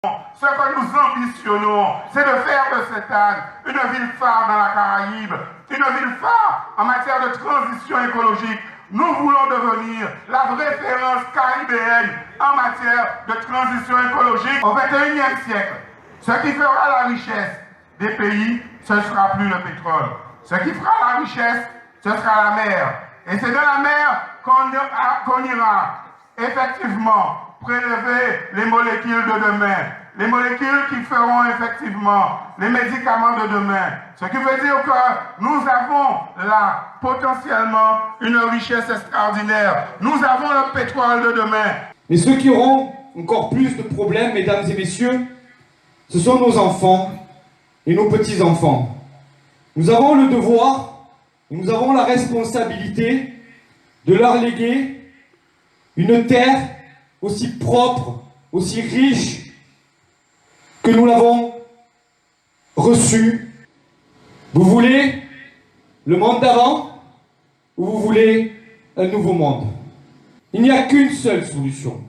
Ce que nous ambitionnons, c'est de faire de Sainte-Anne une ville phare dans la Caraïbe, une ville phare en matière de transition écologique. Nous voulons devenir la référence caribéenne en matière de transition écologique au XXIe siècle. Ce qui fera la richesse des pays, ce ne sera plus le pétrole. Ce qui fera la richesse, ce sera la mer. Et c'est de la mer qu'on ira effectivement prélever les molécules de demain. Les molécules qui feront effectivement les médicaments de demain. Ce qui veut dire que nous avons là potentiellement une richesse extraordinaire. Nous avons le pétrole de demain. Mais ceux qui auront encore plus de problèmes, mesdames et messieurs, ce sont nos enfants et nos petits-enfants. Nous avons le devoir et nous avons la responsabilité de leur léguer une terre aussi propre, aussi riche que nous l'avons reçue. Vous voulez le monde d'avant ou vous voulez un nouveau monde? Il n'y a qu'une seule solution,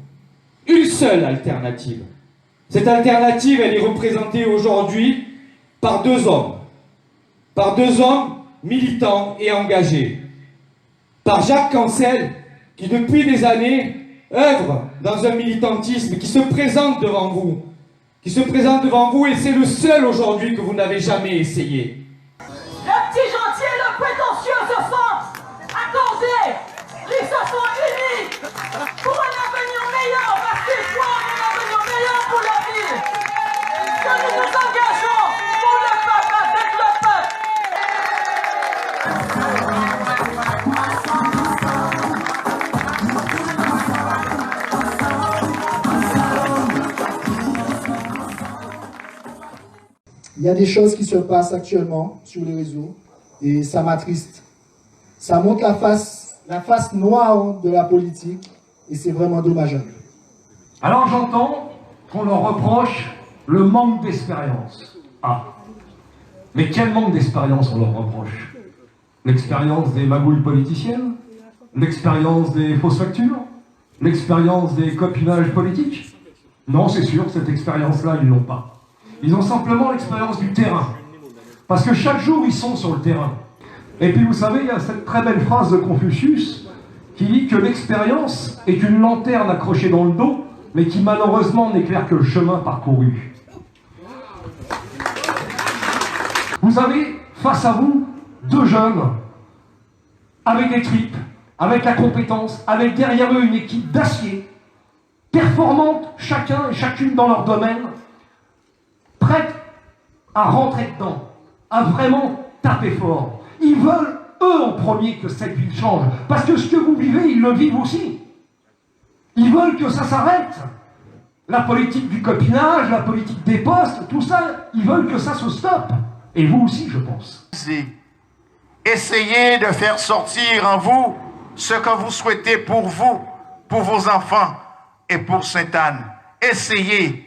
une seule alternative. Cette alternative, elle est représentée aujourd'hui par deux hommes militants et engagés. Par Jacques Cancel, qui depuis des années œuvre dans un militantisme, qui se présente devant vous, et c'est le seul aujourd'hui que vous n'avez jamais essayé. Le petit gentil et le prétentieux se sont accordés, ils se sont unis pour un avenir meilleur, parce qu'ils croient en un avenir meilleur pour la ville. Que nous nous engageons pour le peuple, avec le peuple. Il y a des choses qui se passent actuellement sur les réseaux et ça m'attriste. Ça montre la face noire de la politique et c'est vraiment dommageable. Alors j'entends qu'on leur reproche le manque d'expérience. Ah, mais quel manque d'expérience on leur reproche? L'expérience des magouilles politiciennes? L'expérience des fausses factures? L'expérience des copinages politiques? Non, c'est sûr, cette expérience-là, ils l'ont pas. Ils ont simplement l'expérience du terrain. Parce que chaque jour, ils sont sur le terrain. Et puis, vous savez, il y a cette très belle phrase de Confucius qui dit que l'expérience est une lanterne accrochée dans le dos, mais qui malheureusement n'éclaire que le chemin parcouru. Vous avez face à vous deux jeunes avec des tripes, avec la compétence, avec derrière eux une équipe d'acier, performante chacun et chacune dans leur domaine, prête à rentrer dedans, à vraiment taper fort. Ils veulent, eux en premier, que cette ville change. Parce que ce que vous vivez, ils le vivent aussi. Ils veulent que ça s'arrête. La politique du copinage, la politique des postes, tout ça, ils veulent que ça se stoppe. Et vous aussi, je pense. Essayez de faire sortir en vous ce que vous souhaitez pour vous, pour vos enfants et pour Sainte-Anne. Essayez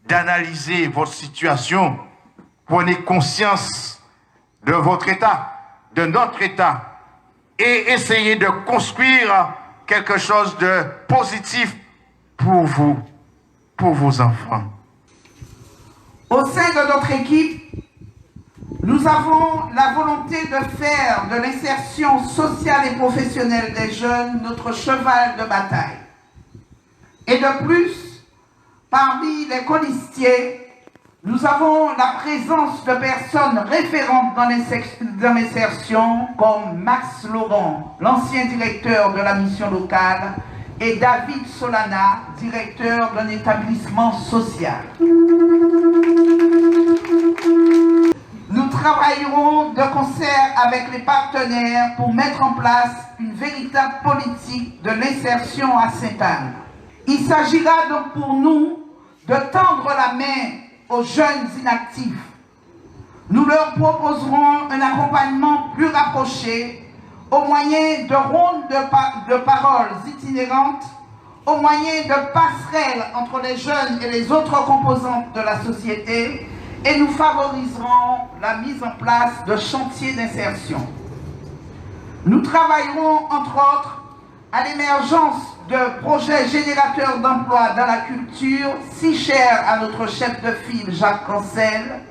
d'analyser votre situation. Prenez conscience de votre état, de notre état, et essayez de construire quelque chose de positif pour vous, pour vos enfants. Au sein de notre équipe, nous avons la volonté de faire de l'insertion sociale et professionnelle des jeunes notre cheval de bataille. Et de plus, parmi les colistiers, nous avons la présence de personnes référentes dans l'insertion comme Max Laurent, l'ancien directeur de la mission locale, et David Solana, directeur d'un établissement social. Nous travaillerons de concert avec les partenaires pour mettre en place une véritable politique de l'insertion à Sainte-Anne. Il s'agira donc pour nous de tendre la main aux jeunes inactifs. Nous leur proposerons un accompagnement plus rapproché au moyen de rondes de paroles itinérantes, au moyen de passerelles entre les jeunes et les autres composantes de la société, et nous favoriserons la mise en place de chantiers d'insertion. Nous travaillerons, entre autres, à l'émergence de projets générateurs d'emplois dans la culture, si chers à notre chef de file Jacques Cancel,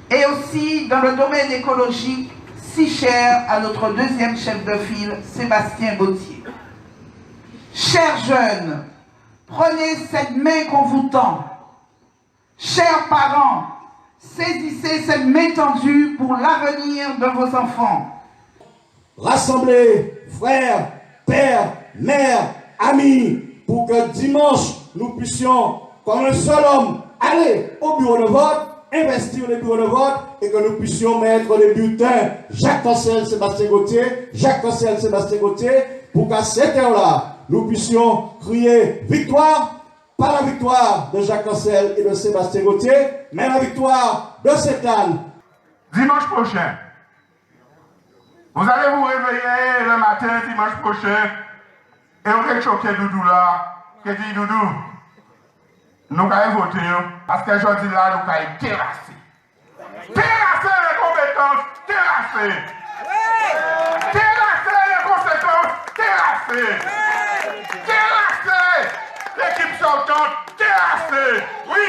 et aussi dans le domaine écologique, si cher à notre deuxième chef de file Sébastien Gauthier. Chers jeunes, prenez cette main qu'on vous tend. Chers parents, saisissez cette main tendue pour l'avenir de vos enfants. Rassemblez, frères, pères, mères, amis, pour que dimanche, nous puissions, comme un seul homme, aller au bureau de vote, investir les bureaux de vote et que nous puissions mettre les bulletins Jacques Cancel, Sébastien Gauthier, Jacques Cancel, Sébastien Gauthier, pour qu'à cette heure-là, nous puissions crier victoire, pas la victoire de Jacques Cancel et de Sébastien Gauthier, mais la victoire de Satan. Dimanche prochain, vous allez vous réveiller le matin, dimanche prochain, et vous allez choquer Doudou là, qui dit Doudou, nous allons voter, parce que je dis là, nous allons terrasser. Terrasser les compétences, terrasser. Terrasser les conséquences, terrasser. Terrasser l'équipe sortante, terrasser. Oui,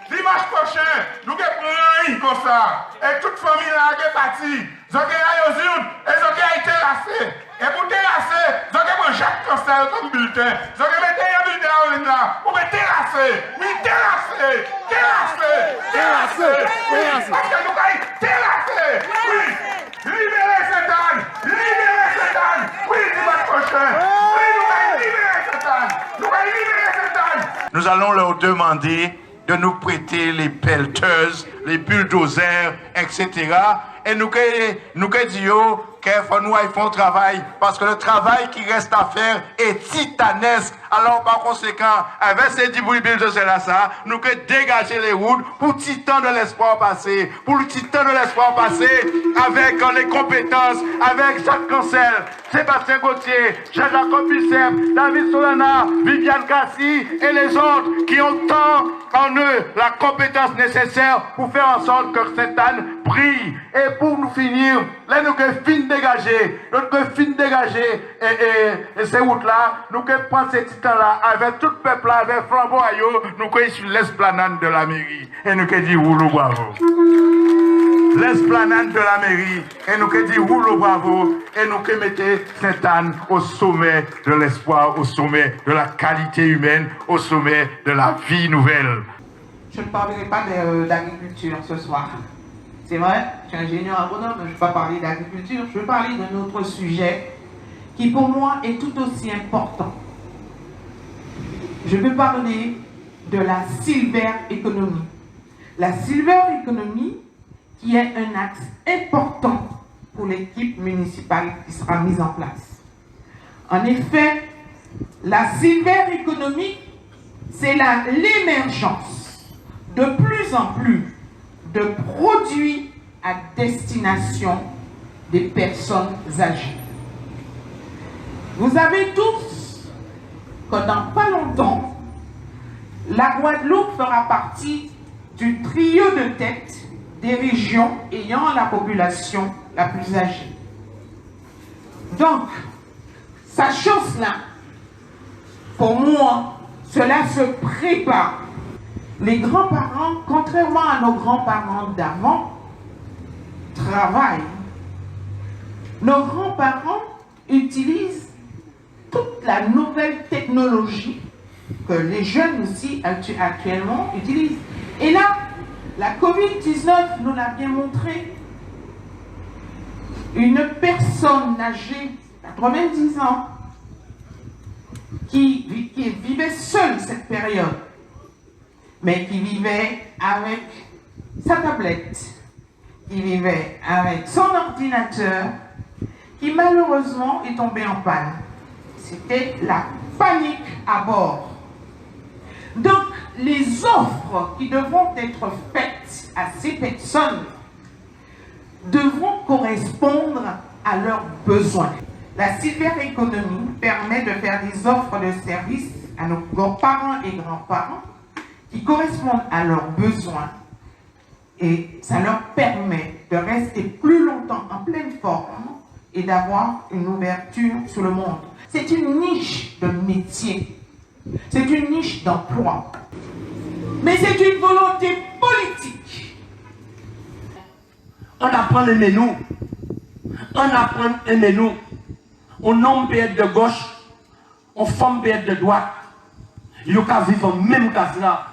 dimanche prochain, nous allons prendre une comme ça. Et toute famille là est partie. Vous allez aller aux urnes et vous allez terrasser. Et pour terrasser, vous allez prendre Jacques Cancel comme bulletin. Vous allez mettre un bulletin en ligne là. Vous allez terrasser. Oui, terrasser. Terrasser. Terrasser. Oui, parce que nous allons terrasser. Oui. Libérez Satan. Libérez Satan. Oui, dimanche prochain. Oui, nous allons libérer Satan. Nous allons libérer Satan. Nous allons leur demander de nous prêter les pelleteuses, les bulldozers, etc. Et nous disons qu'il faut nous faire un travail, parce que le travail qui reste à faire est titanesque. Alors par conséquent, avec ces 10 bulldozers là, nous devons dégager les routes pour titan de l'espoir passer, pour le titan de l'espoir passer avec les compétences, avec Jacques Cancel, Sébastien Gauthier, Jean-Jacques Bicep, David Solana, Viviane Cassi et les autres qui ont tant en eux la compétence nécessaire pour faire en sorte que Satan brille. Et pour nous finir, là nous devons fin dégager, et ces routes-là, nous devons prendre ces titans-là avec tout le peuple, avec flambeau aïeux, nous devons sur l'esplanade de la mairie. Et nous devons dire rouleau bravo. L'esplanade de la mairie, et nous devons dire rouleau bravo, et nous devons mettre Sainte-Anne au sommet de l'espoir, au sommet de la qualité humaine, au sommet de la vie nouvelle. Je ne parlerai pas d'agriculture ce soir. C'est vrai, je suis ingénieur agronome, je ne vais pas parler d'agriculture, je veux parler d'un autre sujet qui pour moi est tout aussi important. Je veux parler de la silver economy. La silver economy qui est un axe important pour l'équipe municipale qui sera mise en place. En effet, la silver economy, c'est l'émergence de plus en plus de produits à destination des personnes âgées. Vous savez tous que dans pas longtemps, la Guadeloupe fera partie du trio de tête des régions ayant la population la plus âgée. Donc, sachant cela, pour moi, cela se prépare. Les grands-parents, contrairement à nos grands-parents d'avant, travaillent. Nos grands-parents utilisent toute la nouvelle technologie que les jeunes aussi actuellement utilisent. Et là, la Covid-19 nous l'a bien montré. Une personne âgée, 90 ans, qui vivait seule cette période, mais qui vivait avec sa tablette, qui vivait avec son ordinateur, qui malheureusement est tombé en panne. C'était la panique à bord. Donc, les offres qui devront être faites à ces personnes devront correspondre à leurs besoins. La silver economy permet de faire des offres de services à nos parents et grands-parents qui correspondent à leurs besoins, et ça leur permet de rester plus longtemps en pleine forme et d'avoir une ouverture sur le monde. c'est une niche de métier, c'est une niche d'emploi, mais c'est une volonté politique. On apprend à aimer nous, on apprend à aimer nous. On homme peut être de gauche, on femme peut être de droite. Ils peuvent vivre en même case là.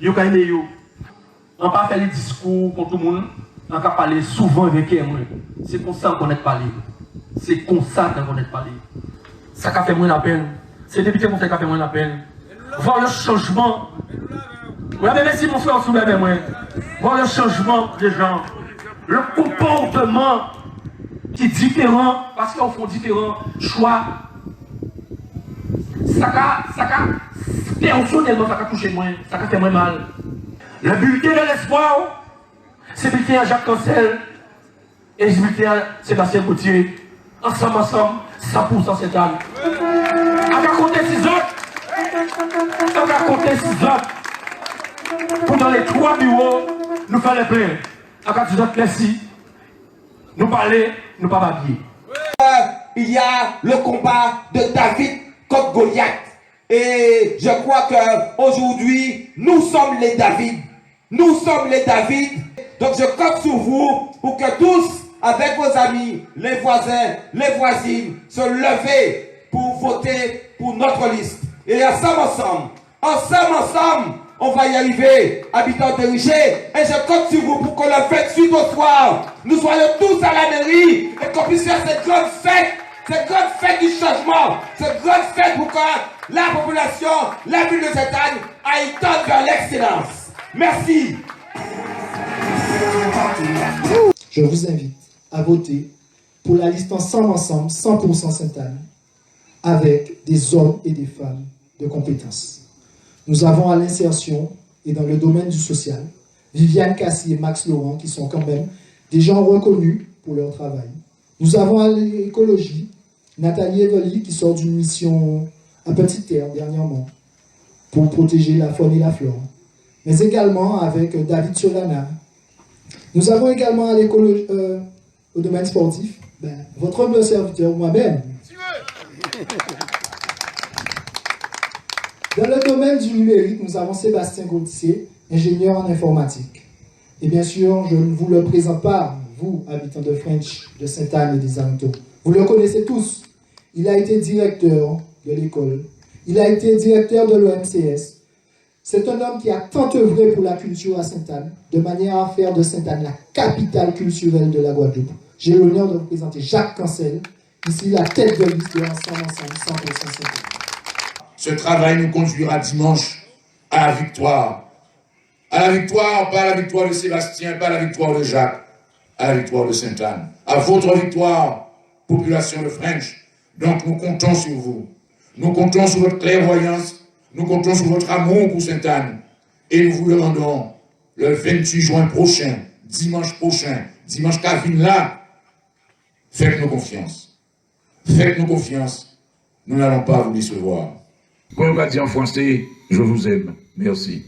Ils peuvent aimer nous. On ne peut pas faire les discours contre tout le monde. On peut parler souvent avec eux. C'est comme ça qu'on est parlé. C'est comme ça qu'on est parlé. Ça a fait moins la peine. C'est les députés qui ont fait moins la peine. Voir le changement. Oui, mais merci mon frère, soulève moi. Voir le changement des gens. Le comportement qui est différent, parce qu'on fait différents choix. Personnellement, ça a touché moins, ça a fait moins mal. Le bulletin de l'espoir, c'est le bulletin à Jacques Cancel et le bulletin à Sébastien Gauthier. Ensemble, 100% cette année. On va compter 6 autres. On va compter 6 autres. Pour dans les 3 bureaux, nous faire les pleins. On va 10 autres merci. Nous parler, nous pas babiller. Il y a le combat de David contre Goliath. Et je crois qu'aujourd'hui, nous sommes les David. Nous sommes les David. Donc je compte sur vous pour que tous, avec vos amis, les voisins, les voisines, se levez pour voter pour notre liste. Et ensemble, on va y arriver, habitants de Richer. Et je compte sur vous pour que le 28 au soir, nous soyons tous à la mairie et qu'on puisse faire cette grande fête du changement, cette grande fête pour que la population, la ville de Sainte-Anne, aille tendre vers l'excellence. Merci. Je vous invite à voter pour la liste Ensemble, 100% Sainte-Anne, avec des hommes et des femmes de compétences. Nous avons à l'insertion et dans le domaine du social, Viviane Cassi et Max Laurent, qui sont quand même des gens reconnus pour leur travail. Nous avons à l'écologie, Nathalie Evely, qui sort d'une mission à Petite Terre dernièrement, pour protéger la faune et la flore. Mais également avec David Solana. Nous avons également à l'écologie, au domaine sportif, votre humble serviteur, moi-même. Dans le domaine du numérique, nous avons Sébastien Gauthier, ingénieur en informatique. Et bien sûr, je ne vous le présente pas, vous, habitants de French, de Sainte-Anne et des alentours. Vous le connaissez tous. Il a été directeur de l'école. Il a été directeur de l'OMCS. C'est un homme qui a tant œuvré pour la culture à Sainte-Anne, de manière à faire de Sainte-Anne la capitale culturelle de la Guadeloupe. J'ai l'honneur de vous présenter Jacques Cancel, ici la tête de liste de Ensemble, 100% Sainte-Anne. Ce travail nous conduira dimanche à la victoire. À la victoire, pas à la victoire de Sébastien, pas à la victoire de Jacques, à la victoire de Sainte-Anne. À votre victoire, population de French. Donc nous comptons sur vous. Nous comptons sur votre clairvoyance. Nous comptons sur votre amour pour Sainte-Anne. Et nous vous demandons, le 28 juin prochain, dimanche Kavin là, faites-nous confiance. Faites-nous confiance. Nous n'allons pas vous décevoir. Comme on va dire en français, je vous aime. Merci.